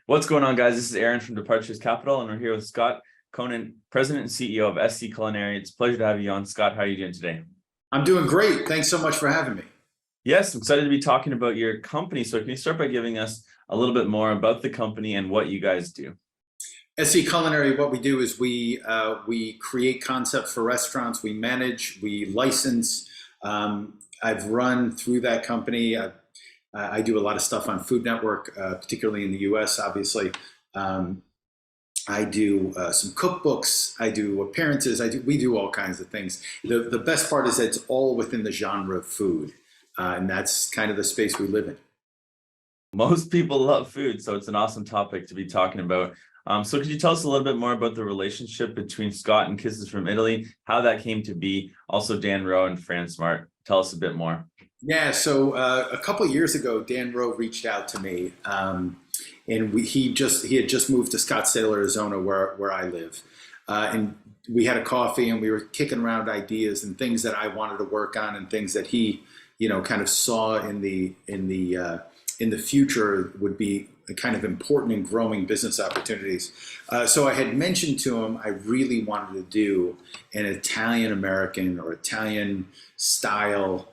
What's going on, guys? This is Aaron from Departures Capital, and we're here with Scott Conant, President and CEO of SC Culinary. It's a pleasure to have you on. Scott, how are you doing today? I'm doing great. Thanks so much for having me. Yes, I'm excited to be talking about your company. So can you start by giving us a little bit more about the company and what you guys do? SC Culinary, what we do is we create concepts for restaurants, we manage, we license. I've run through that company. I do a lot of stuff on Food Network, particularly in the US, obviously. I do some cookbooks, I do appearances, we do all kinds of things. The best part is that it's all within the genre of food. And that's kind of the space we live in. Most people love food, so it's an awesome topic to be talking about. So could you tell us a little bit more about the relationship between Scott and Kisses from Italy, how that came to be? Also, Dan Rowe and Fran Smart. Tell us a bit more. Yeah, so a couple of years ago, Dan Rowe reached out to me, and he had just moved to Scottsdale, Arizona, where I live, and we had a coffee and we were kicking around ideas and things that I wanted to work on and things that he, kind of saw in the future would be kind of important and growing business opportunities. So I had mentioned to him I really wanted to do an Italian American or Italian style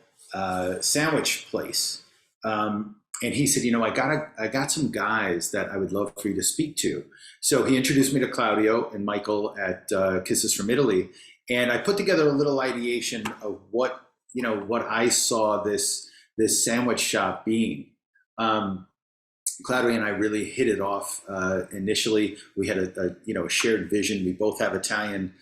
sandwich place. And he said, I got some guys that I would love for you to speak to. So he introduced me to Claudio and Michael at Kisses from Italy. And I put together a little ideation of what I saw this sandwich shop being. Claudio and I really hit it off initially. We had a shared vision. We both have Italian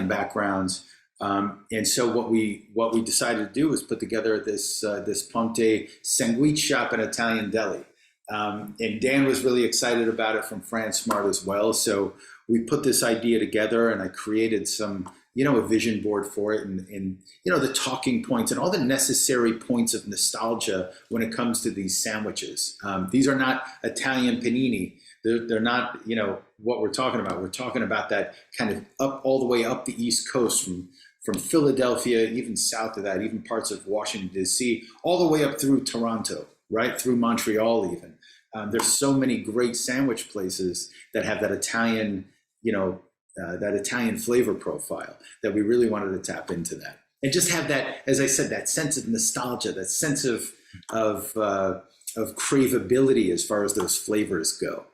backgrounds. And so what we decided to do was put together this Ponte sandwich shop and Italian deli. And Dan was really excited about it, from Fran Smart as well. So we put this idea together, and I created some, a vision board for it, and the talking points and all the necessary points of nostalgia when it comes to these sandwiches. These are not Italian panini. They're not, what we're talking about. We're talking about that kind of up all the way up the East Coast, from Philadelphia, even south of that, even parts of Washington, D.C., all the way up through Toronto, right through Montreal even. There's so many great sandwich places that have that Italian, that Italian flavor profile, that we really wanted to tap into that. And just have that, as I said, that sense of nostalgia, that sense of craveability as far as those flavors go.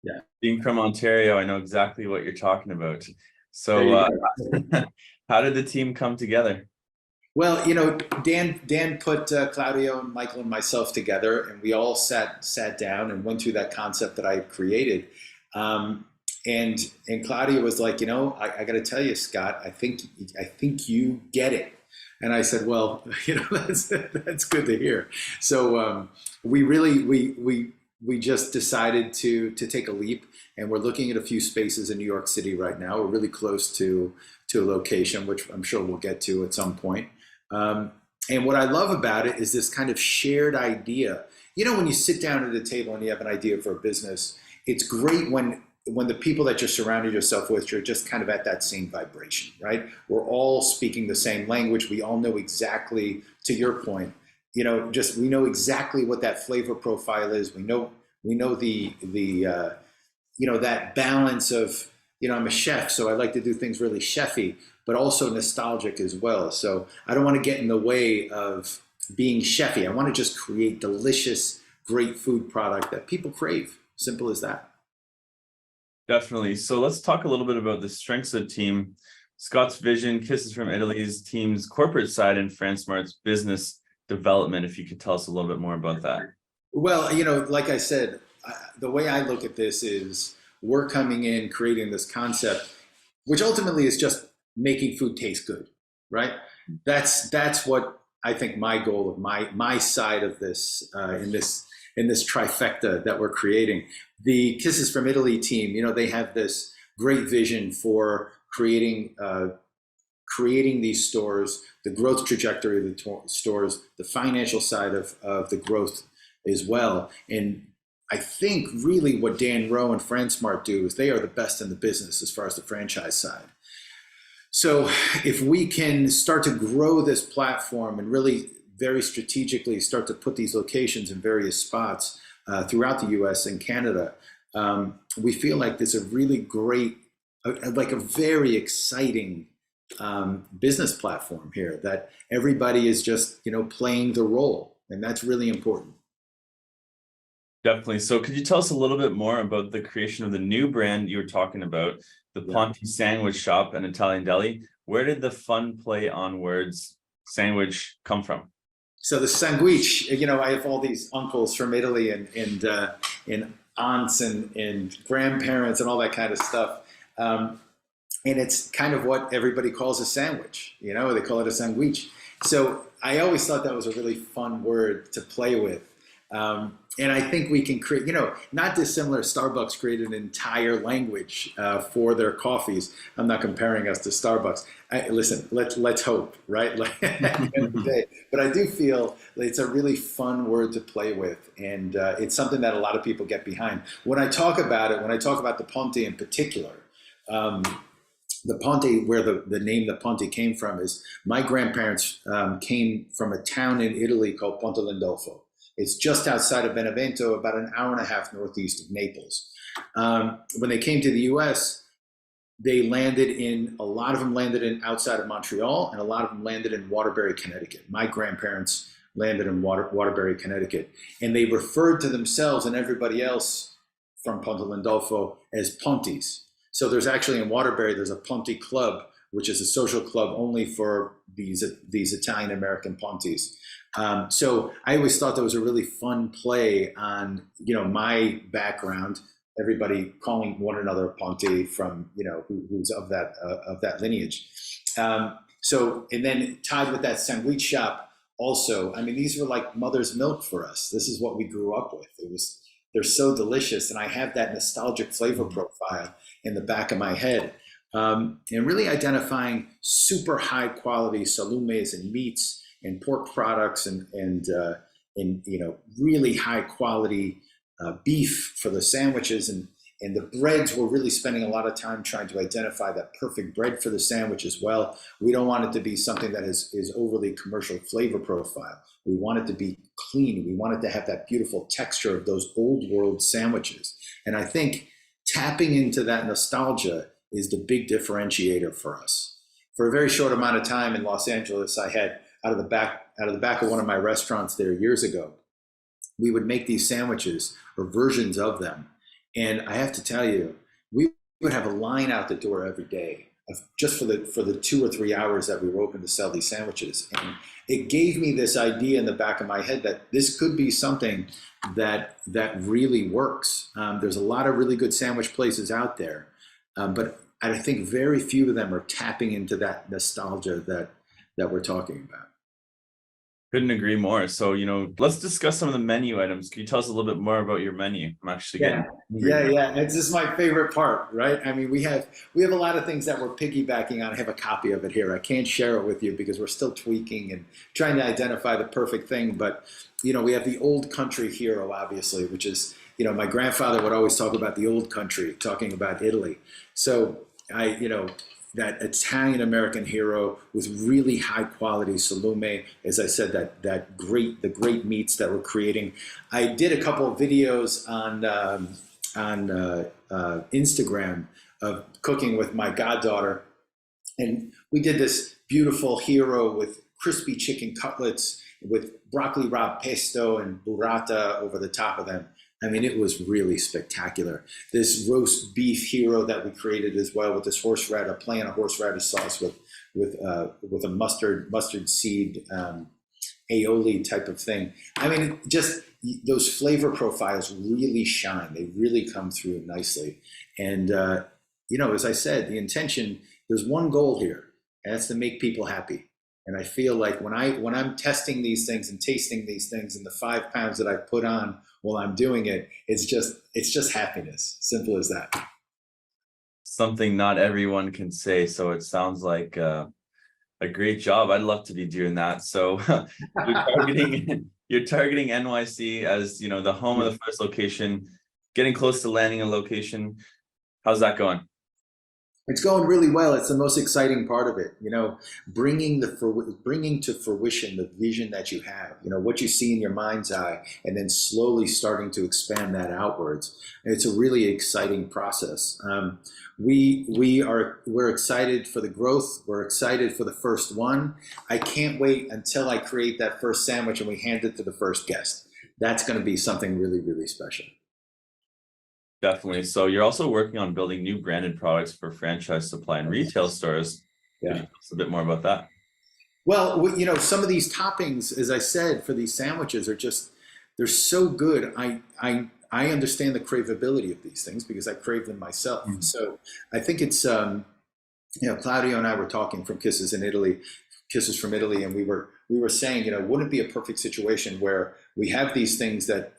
Yeah, being from Ontario, I know exactly what you're talking about. So how did the team come together? Well, Dan put Claudio and Michael and myself together, and we all sat down and went through that concept that I had created. And Claudio was like, I got to tell you, Scott, I think you get it. And I said, well, that's good to hear. So we just decided to take a leap, and we're looking at a few spaces in New York City right now. We're really close to a location, which I'm sure we'll get to at some point. And what I love about it is this kind of shared idea. When you sit down at a table and you have an idea for a business, it's great when the people that you're surrounding yourself with, you're just kind of at that same vibration, right? We're all speaking the same language. We all know exactly, to your point, we know exactly what that flavor profile is. We know the that balance of, I'm a chef, so I like to do things really chefy, but also nostalgic as well. So I don't want to get in the way of being chefy. I want to just create delicious, great food product that people crave. Simple as that. Definitely. So let's talk a little bit about the strengths of the team, Scott's vision, Kisses from Italy's team's corporate side, and Fran Smart's business development. If you could tell us a little bit more about that. Well, like I said, the way I look at this is we're coming in, creating this concept, which ultimately is just making food taste good, right? That's what I think my goal of my side of this in this trifecta that we're creating. The Kisses from Italy team, they have this great vision for creating these stores, the growth trajectory of the stores, the financial side of the growth as well. And I think really what Dan Rowe and Fran Smart do is they are the best in the business as far as the franchise side. So if we can start to grow this platform and really very strategically start to put these locations in various spots, throughout the US and Canada, we feel like there's a really great, like a very exciting business platform here that everybody is just, playing the role. And that's really important. Definitely. So could you tell us a little bit more about the creation of the new brand you were talking about, the Ponte Sandwich Shop and Italian Deli? Where did the fun play on words sandwich come from? So the sandwich, I have all these uncles from Italy and aunts and grandparents and all that kind of stuff. And it's kind of what everybody calls a sandwich, they call it a sandwich. So I always thought that was a really fun word to play with. And I think we can create, not dissimilar. Starbucks created an entire language for their coffees. I'm not comparing us to Starbucks. Listen, let's hope, right? But I do feel it's a really fun word to play with, and it's something that a lot of people get behind. When I talk about the Ponte in particular, the Ponte, where the name the Ponte came from, is my grandparents came from a town in Italy called Ponte Lindolfo. It's just outside of Benevento, about an hour and a half northeast of Naples. When they came to the U.S., a lot of them landed in outside of Montreal, and a lot of them landed in Waterbury, Connecticut. My grandparents landed in Waterbury, Connecticut, and they referred to themselves and everybody else from Ponte Lindolfo as Pontes. So there's actually in Waterbury, there's a Ponte Club, which is a social club only for these Italian American Pontes. So I always thought that was a really fun play on, my background, everybody calling one another Ponte from, who's of that lineage. So, and then tied with that sandwich shop also, these were like mother's milk for us. This is what we grew up with. They're so delicious. And I have that nostalgic flavor profile in the back of my head. And really identifying super high quality salumes and meats and pork products and really high quality beef for the sandwiches, and the breads. We're really spending a lot of time trying to identify that perfect bread for the sandwich as well. We don't want it to be something that is overly commercial flavor profile. We want it to be clean. We want it to have that beautiful texture of those old world sandwiches. And I think tapping into that nostalgia is the big differentiator for us. For a very short amount of time in Los Angeles, I had out of the back of one of my restaurants there years ago, we would make these sandwiches or versions of them. And I have to tell you, we would have a line out the door every day just for the 2 or 3 hours that we were open to sell these sandwiches. And it gave me this idea in the back of my head that this could be something that really works. There's a lot of really good sandwich places out there, but I think very few of them are tapping into that nostalgia that we're talking about. Couldn't agree more. So, let's discuss some of the menu items. Can you tell us a little bit more about your menu? I'm actually getting yeah. It's just my favorite part, right? We have a lot of things that we're piggybacking on. I have a copy of it here. I can't share it with you because we're still tweaking and trying to identify the perfect thing. But, we have the old country hero, obviously, which is, my grandfather would always talk about the old country, talking about Italy. So that Italian American hero with really high quality salume, as I said, the great meats that we're creating. I did a couple of videos on Instagram of cooking with my goddaughter, and we did this beautiful hero with crispy chicken cutlets with broccoli rabe pesto and burrata over the top of them. It was really spectacular. This roast beef hero that we created as well with this horseradish, plain horseradish sauce with a mustard seed aioli type of thing. Just those flavor profiles really shine. They really come through nicely. And as I said, the intention, there's one goal here, and that's to make people happy. And I feel like when I'm testing these things and tasting these things, and the 5 pounds that I put on while I'm doing it, it's just happiness. Simple as that. Something not everyone can say. So it sounds like a great job. I'd love to be doing that. So you're targeting NYC as the home of the first location, getting close to landing a location. How's that going? It's going really well. It's the most exciting part of it, you know, bringing to fruition the vision that you have, you know, what you see in your mind's eye, and then slowly starting to expand that outwards. It's a really exciting process. We're excited for the growth. We're excited for the first one. I can't wait until I create that first sandwich and we hand it to the first guest. That's going to be something really, really special. Definitely. So you're also working on building new branded products for franchise supply and retail stores. Yeah. Could you tell us a bit more about that? Well, you know, some of these toppings, as I said, for these sandwiches are just, they're so good. I understand the craveability of these things because I crave them myself. Mm-hmm. So I think it's, you know, Claudio and I were talking from Kisses from Italy, and we were saying, you know, wouldn't it be a perfect situation where we have these things that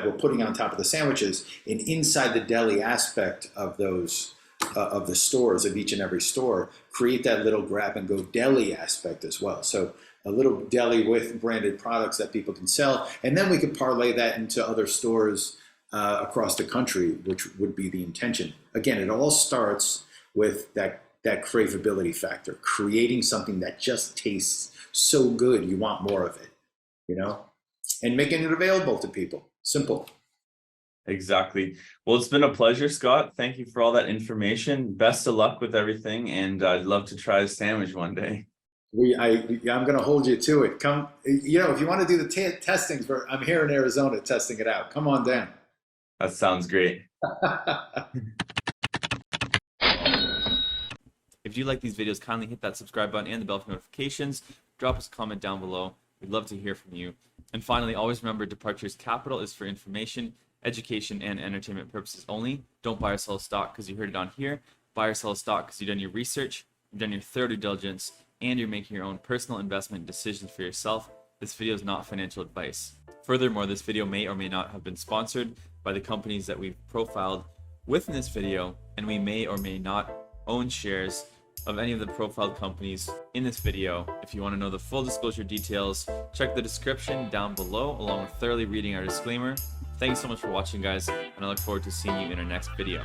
we're putting on top of the sandwiches, and inside the deli aspect of those of the stores, of each and every store, create that little grab and go deli aspect as well. So a little deli with branded products that people can sell, and then we could parlay that into other stores across the country, which would be the intention. Again, it all starts with that craveability factor, creating something that just tastes so good you want more of it, you know, and making it available to people. Simple. Exactly. Well, it's been a pleasure, Scott. Thank you for all that information. Best of luck with everything, and I'd love to try a sandwich one day. I'm going to hold you to it. Come, you know, if you want to do the testings, I'm here in Arizona testing it out. Come on down. That sounds great. If you like these videos, kindly hit that subscribe button and the bell for notifications. Drop us a comment down below. We'd love to hear from you. And finally, always remember, Departures Capital is for information, education, and entertainment purposes only. Don't buy or sell a stock because you heard it on here. Buy or sell a stock because you've done your research, you've done your thorough due diligence, and you're making your own personal investment decisions for yourself. This video is not financial advice. Furthermore, this video may or may not have been sponsored by the companies that we've profiled within this video, and we may or may not own shares of any of the profiled companies in this video. If you want to know the full disclosure details, check the description down below, along with thoroughly reading our disclaimer. Thanks so much for watching, guys, and I look forward to seeing you in our next video.